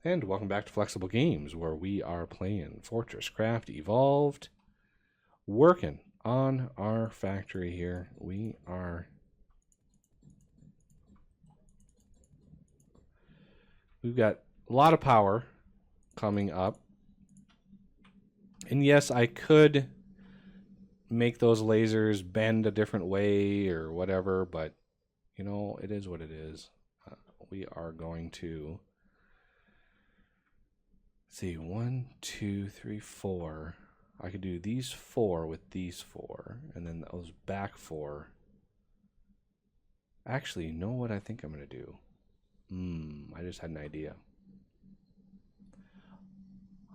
And welcome back to Flexible Games, where we are playing FortressCraft Evolved, working on our factory here. We've got a lot of power coming up. And yes, I could make those lasers bend a different way or whatever, but you know, it is what it is. We are going to see 1, 2, 3, 4. I could do these 4 with these 4, and then those back 4. Actually, you know what I think I'm going to do? I just had an idea.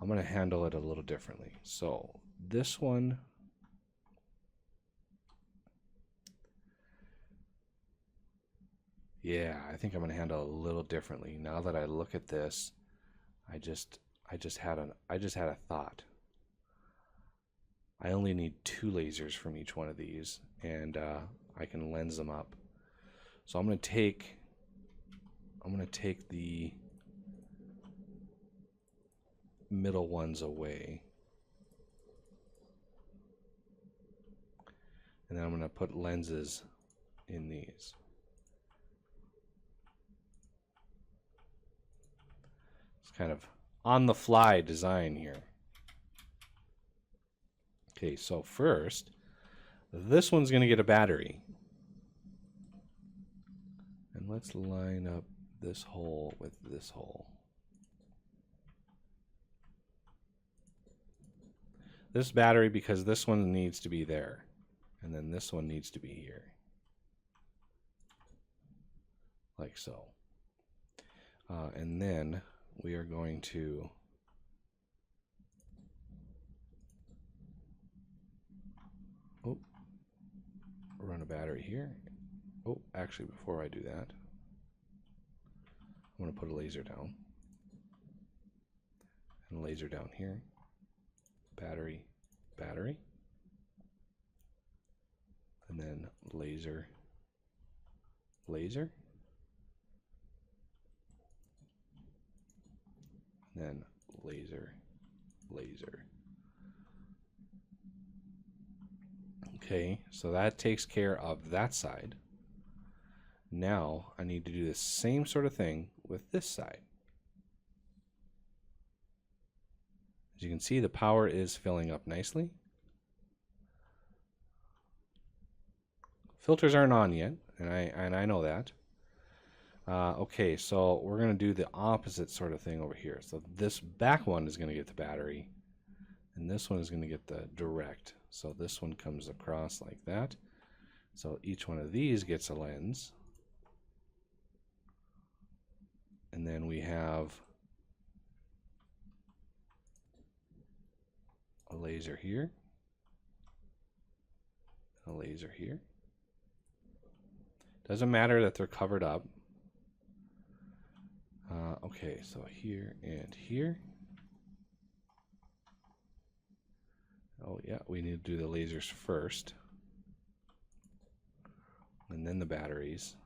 I'm going to handle it a little differently. So this one, yeah, I think I'm going to handle it a little differently. Now that I look at this, I just had a thought. I only need 2 lasers from each one of these, and I can lens them up. So I'm going to take the middle ones away, and then I'm going to put lenses in these. It's kind of on the fly design here. Okay, so first, this one's going to get a battery. And let's line up this hole with this hole. This battery, because this one needs to be there. And then this one needs to be here. Like so. And then we are going to run a battery here. Oh, actually, before I do that, I'm going to put a laser down. And a laser down here. Battery, battery. And then laser, laser. And then laser, laser. Okay, so that takes care of that side. Now I need to do the same sort of thing with this side. As you can see, the power is filling up nicely. Filters aren't on yet, and I know that. Okay, so we're going to do the opposite sort of thing over here. So this back one is going to get the battery, and this one is going to get the direct. So this one comes across like that. So each one of these gets a lens. And then we have a laser here, a laser here. Doesn't matter that they're covered up. Okay, so here and here. Oh yeah, we need to do the lasers first, and then the batteries.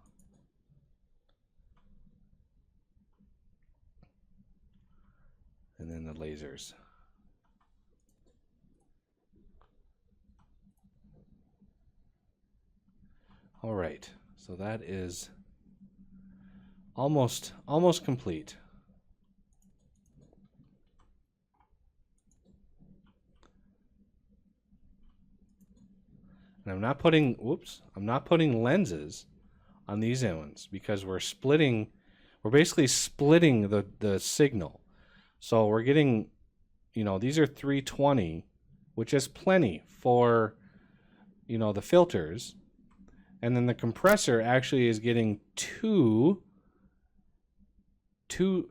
And then the lasers. All right, so that is almost complete. And I'm not putting lenses on these ones because we're basically splitting the signal. So we're getting, you know, these are 320, which is plenty for, you know, the filters. And then the compressor actually is getting two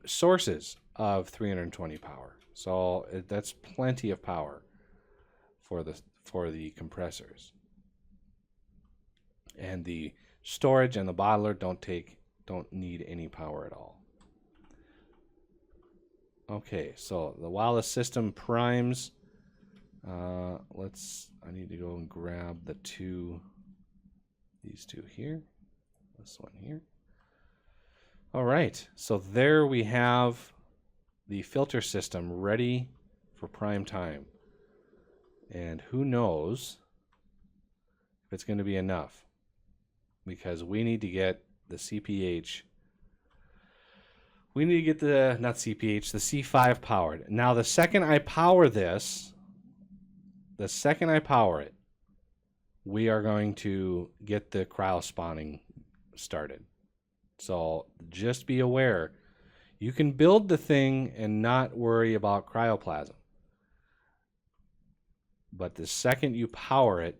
sources of 320 power. So that's plenty of power for the compressors. And the storage and the bottler don't need any power at all. Okay, so while the system primes, I need to go and grab these two here, this one here. All right, so there we have the filter system ready for prime time. And who knows if it's going to be enough, because we need to get the CPH. We need to get the, not CPH, the C5 powered. Now, the second I power this, we are going to get the cryo spawning started. So just be aware, you can build the thing and not worry about cryoplasm. But the second you power it,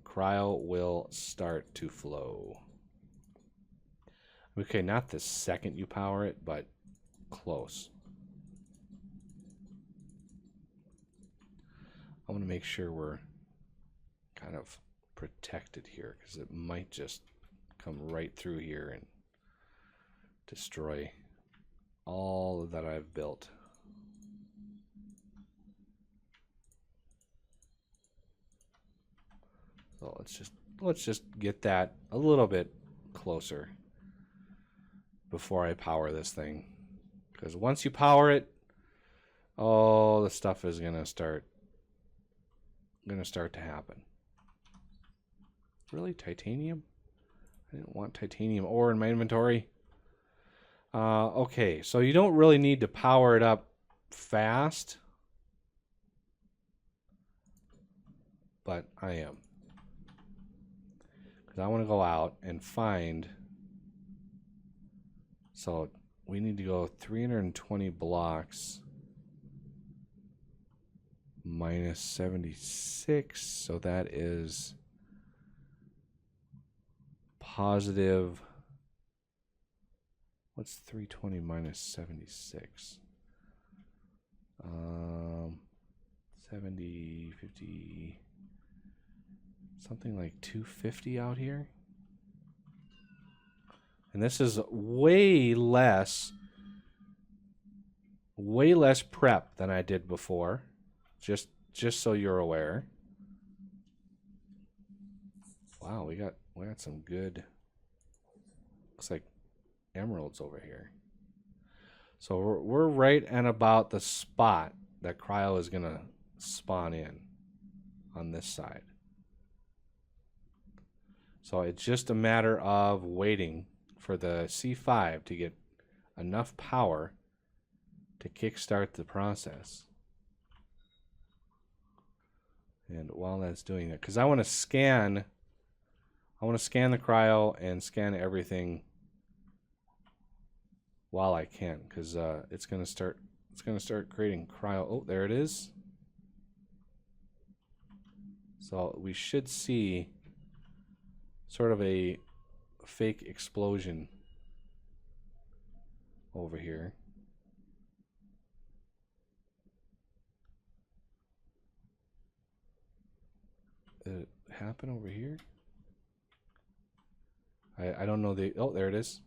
cryo will start to flow. Okay, not the second you power it, but close. I want to make sure we're kind of protected here, because it might just come right through here and destroy all that I've built. So let's just get that a little bit closer before I power this thing, because once you power it, oh, the stuff is gonna start to happen. Really, titanium? I didn't want titanium ore in my inventory. Okay, so you don't really need to power it up fast, but I am, because I want to go out and find. So we need to go 320 blocks minus 76, so that is positive. What's 320 minus 76? 70, 50, something like 250 out here. And this is way less prep than I did before. Just so you're aware. Wow, we got some good, looks like emeralds over here. So we're right at about the spot that cryo is gonna spawn in on this side. So it's just a matter of waiting for the C5 to get enough power to kickstart the process. And while that's doing that, because I want to scan the cryo and scan everything while I can, because it's gonna start creating cryo. Oh, there it is. So we should see sort of a fake explosion over here. Did it happen over here? I don't know the, oh, there it is.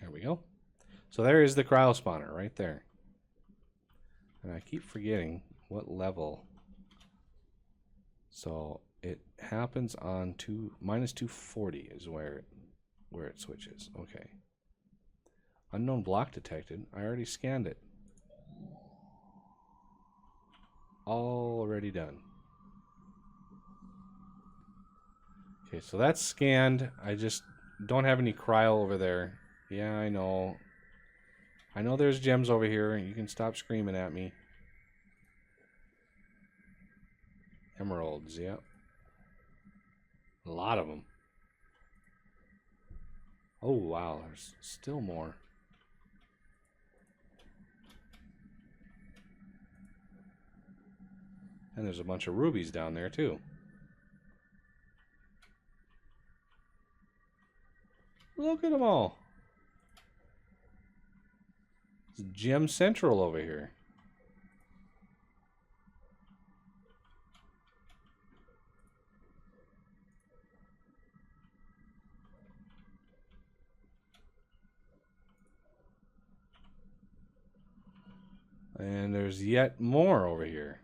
There we go. So there is the cryo spawner right there. And I keep forgetting what level. So it happens on minus 240 is where it switches. Okay. Unknown block detected. I already scanned it. Already done. Okay, so that's scanned. I just don't have any cryo over there. Yeah, I know. I know there's gems over here. You can stop screaming at me. Emeralds, yeah. A lot of them. Oh, wow. There's still more. And there's a bunch of rubies down there, too. Look at them all. It's Gem Central over here. And there's yet more over here.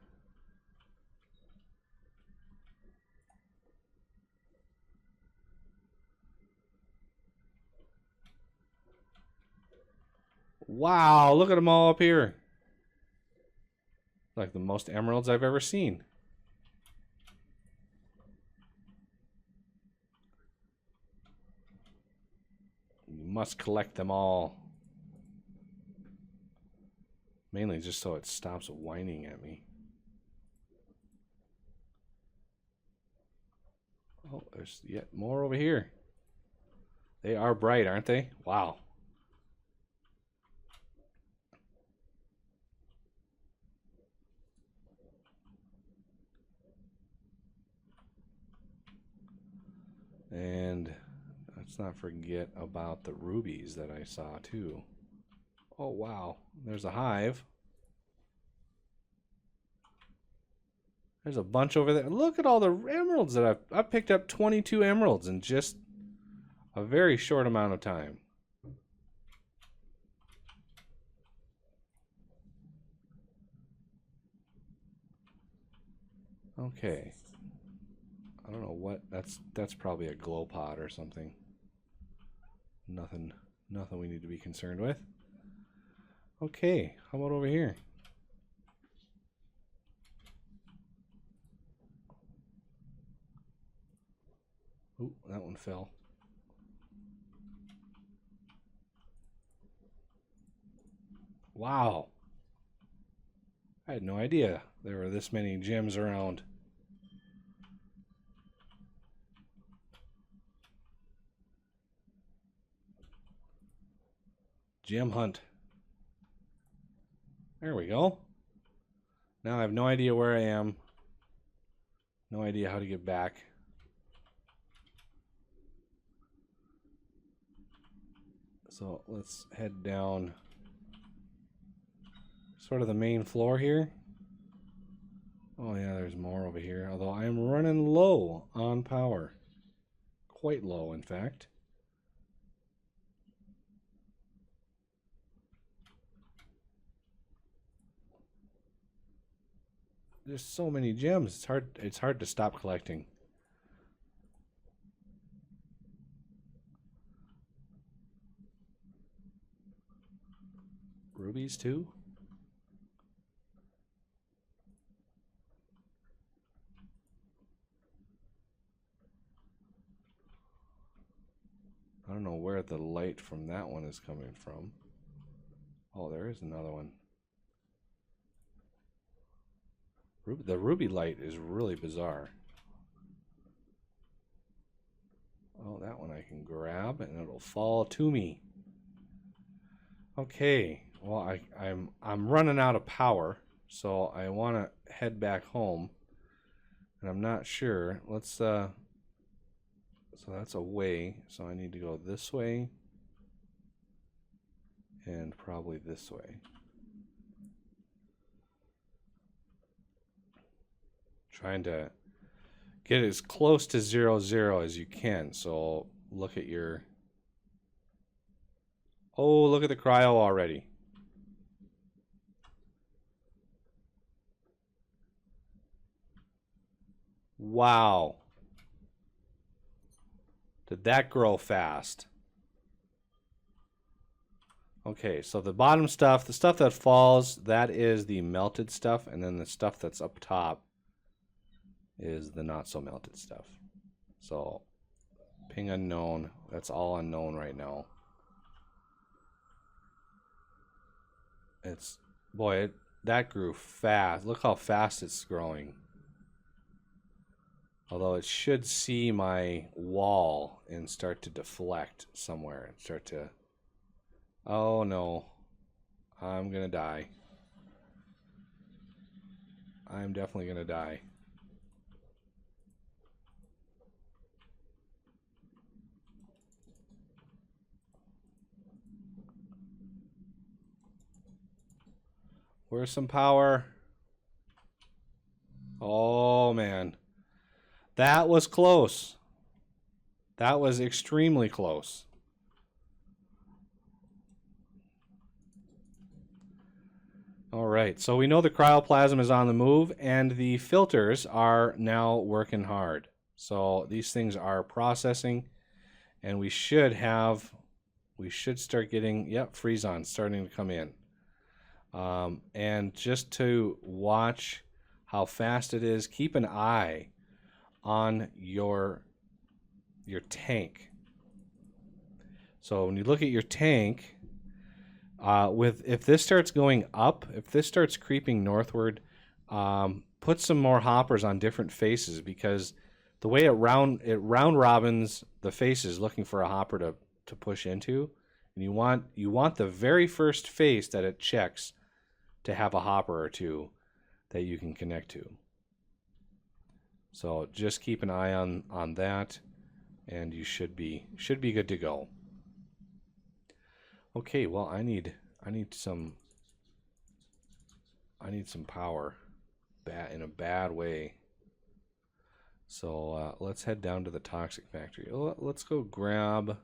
Wow, look at them all up here. Like the most emeralds I've ever seen. You must collect them all. Mainly just so it stops whining at me. Oh, there's yet more over here. They are bright, aren't they? Wow. And let's not forget about the rubies that I saw too. Oh, wow. There's a hive. There's a bunch over there. Look at all the emeralds that I've picked up 22 emeralds in just a very short amount of time. Okay. I don't know what that's probably a glow pot or something. Nothing we need to be concerned with. Okay, how about over here? Ooh, that one fell. Wow. I had no idea there were this many gems around. Gem hunt. There we go. Now I have no idea where I am. No idea how to get back. So let's head down sort of the main floor here. Oh yeah, there's more over here. Although I'm running low on power. Quite low, in fact. There's so many gems. It's hard to stop collecting. Rubies too? I don't know where the light from that one is coming from. Oh, there is another one. The ruby light is really bizarre. Oh, that one I can grab and it'll fall to me. Okay, well I'm running out of power, so I want to head back home, and I'm not sure. Let's so that's a way, so I need to go this way and probably this way. Trying to get as close to 0, 0 as you can. So look at your... Oh, look at the cryo already. Wow. Did that grow fast? Okay, so the bottom stuff, the stuff that falls, that is the melted stuff, and then the stuff that's up top is the not so melted stuff. So ping unknown, that's all unknown right now. It's, boy, that grew fast. Look how fast it's growing. Although it should see my wall and start to deflect somewhere and start to... Oh no, I'm gonna die. I'm definitely gonna die. Where's some power? Oh man. That was close. That was extremely close. All right, so we know the cryoplasm is on the move and the filters are now working hard. So these things are processing and we should have we should start getting, yep, freeze-on starting to come in. And just to watch how fast it is, keep an eye on your tank. So when you look at your tank, if this starts going up, if this starts creeping northward, put some more hoppers on different faces, because the way it round robins the faces looking for a hopper to push into, and you want the very first face that it checks to have a hopper or two that you can connect to. So just keep an eye on that, and you should be good to go. Okay, well, I need some power in a bad way. So let's head down to the toxic factory. Let's go grab,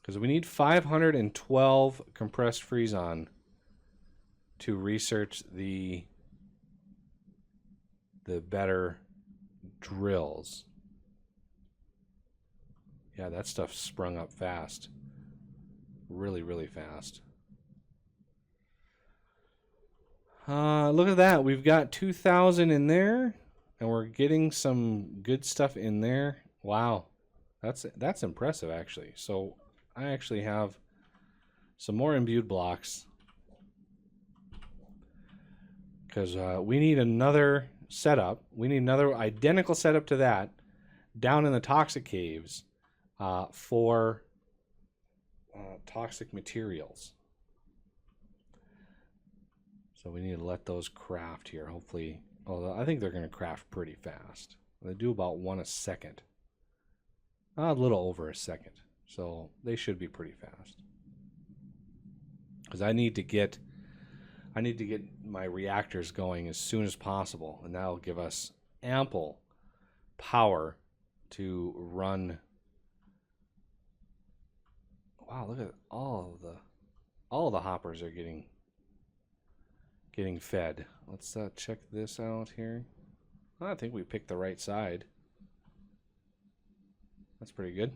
because we need 512 compressed freeze-on to research the better drills. Yeah, that stuff sprung up fast. Really, really fast. Look at that. We've got 2,000 in there, and we're getting some good stuff in there. Wow. That's impressive, actually. So I actually have some more imbued blocks, because we need another setup. We need another identical setup to that down in the toxic caves for toxic materials. So we need to let those craft here. Hopefully, although I think they're going to craft pretty fast. They do about 1 a second. A little over a second. So they should be pretty fast. Because I need to get my reactors going as soon as possible, and that'll give us ample power to run. Wow, look at all of the hoppers are getting fed. Let's check this out here. I think we picked the right side. That's pretty good.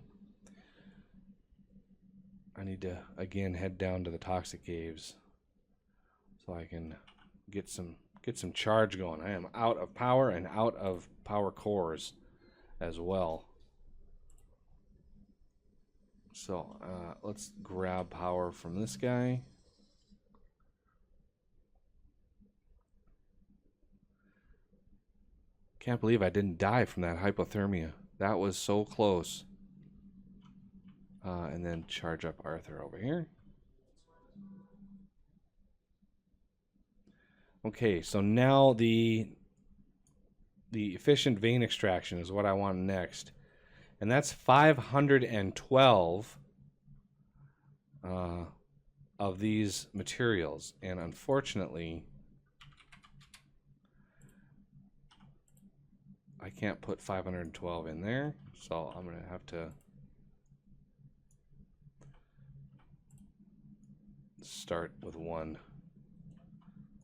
I need to again head down to the toxic caves so I can get some charge going. I am out of power and out of power cores as well. So let's grab power from this guy. Can't believe I didn't die from that hypothermia. That was so close. And then charge up Arthur over here. Okay, so now the efficient vein extraction is what I want next. And that's 512 of these materials. And unfortunately, I can't put 512 in there, so I'm going to have to start with 1.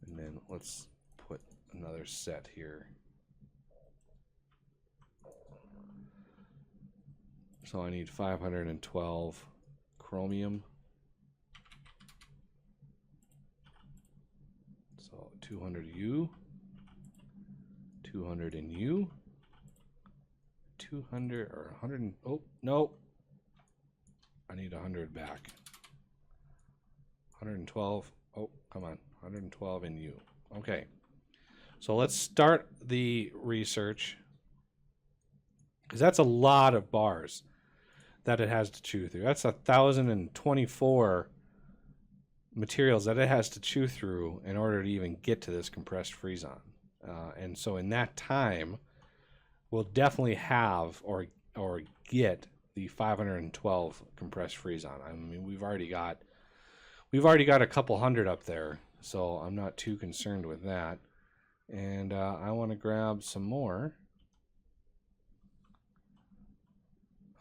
And then let's put another set here. So I need 512 chromium. So 200 U, 200 in U, 200 or 100. Oh, no. I need 100 back. 112. Oh, come on. 112 in U. Okay. So let's start the research, because that's a lot of bars that it has to chew through. That's 1,024 materials that it has to chew through in order to even get to this compressed freeze-on. And so in that time, we'll definitely have or get the 512 compressed freeze-on. I mean, we've already got a couple hundred up there, so I'm not too concerned with that. And I want to grab some more.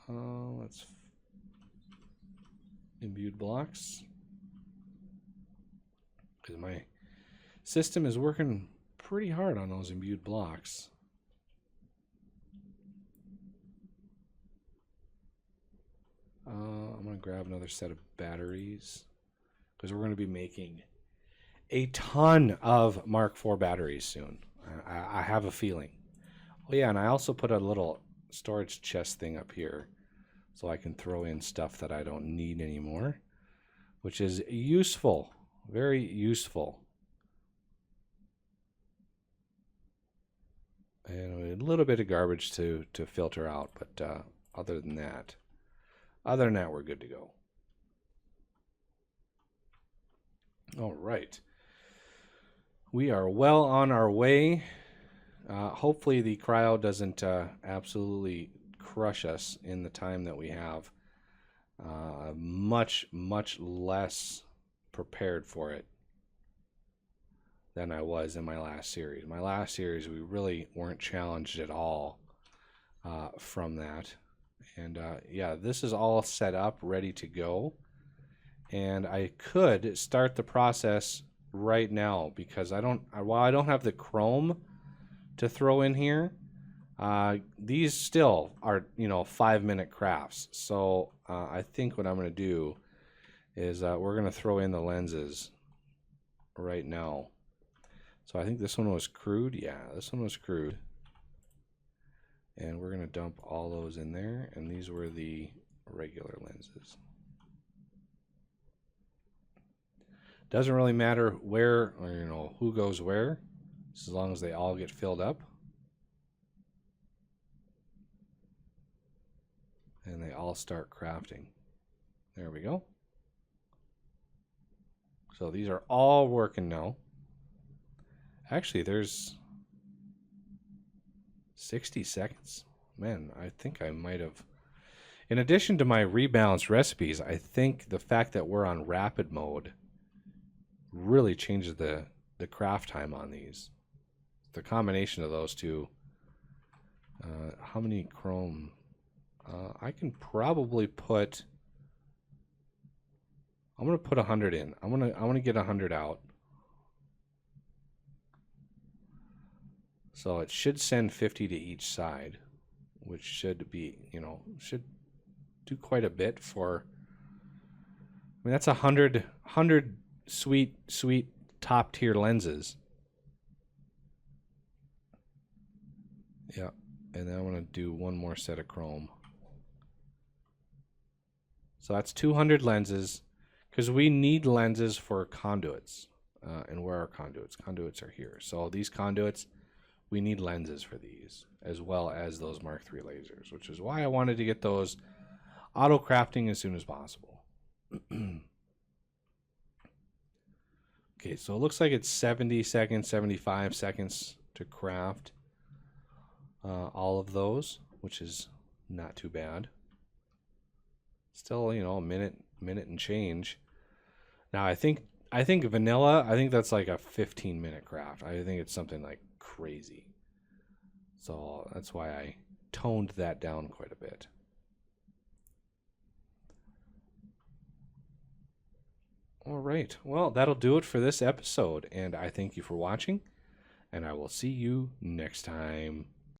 Let's imbued blocks, because my system is working pretty hard on those imbued blocks. grab another set of batteries because we're going to be making a ton of Mark IV batteries soon. I have a feeling. Oh yeah, and I also put a little storage chest thing up here so I can throw in stuff that I don't need anymore, which is useful, very useful. And a little bit of garbage to filter out, but other than that, we're good to go. All right. We are well on our way. Hopefully the cryo doesn't absolutely crush us in the time that we have. Much less prepared for it than I was in my last series. My last series, we really weren't challenged at all from that. And yeah, this is all set up, ready to go. And I could start the process right now because while I don't have the chrome to throw in here, these still are 5-minute crafts. So I think what I'm going to do is we're going to throw in the lenses right now. So I think this one was crude. Yeah, this one was crude. And we're going to dump all those in there. And these were the regular lenses. Doesn't really matter where or who goes where, as long as they all get filled up. And they all start crafting. There we go. So these are all working now. Actually, there's 60 seconds. Man, I think I might have... In addition to my rebalanced recipes, I think the fact that we're on rapid mode really changes the craft time on these. The combination of those two. How many chrome? I can probably put... I'm going to put 100 in. I want to get 100 out. So it should send 50 to each side, which should be, should do quite a bit for... I mean, that's 100 sweet top tier lenses. Yeah, and then I want to do one more set of chrome. So that's 200 lenses, because we need lenses for conduits. And where are conduits? Conduits are here. So these conduits, we need lenses for these, as well as those Mark III lasers, which is why I wanted to get those auto-crafting as soon as possible. Okay, so it looks like it's 70 seconds, 75 seconds to craft all of those, which is not too bad. Still, a minute and change. Now, I think vanilla, I think that's like a 15-minute craft. I think it's something like crazy. So that's why I toned that down quite a bit. All right. Well, that'll do it for this episode, and I thank you for watching, and I will see you next time.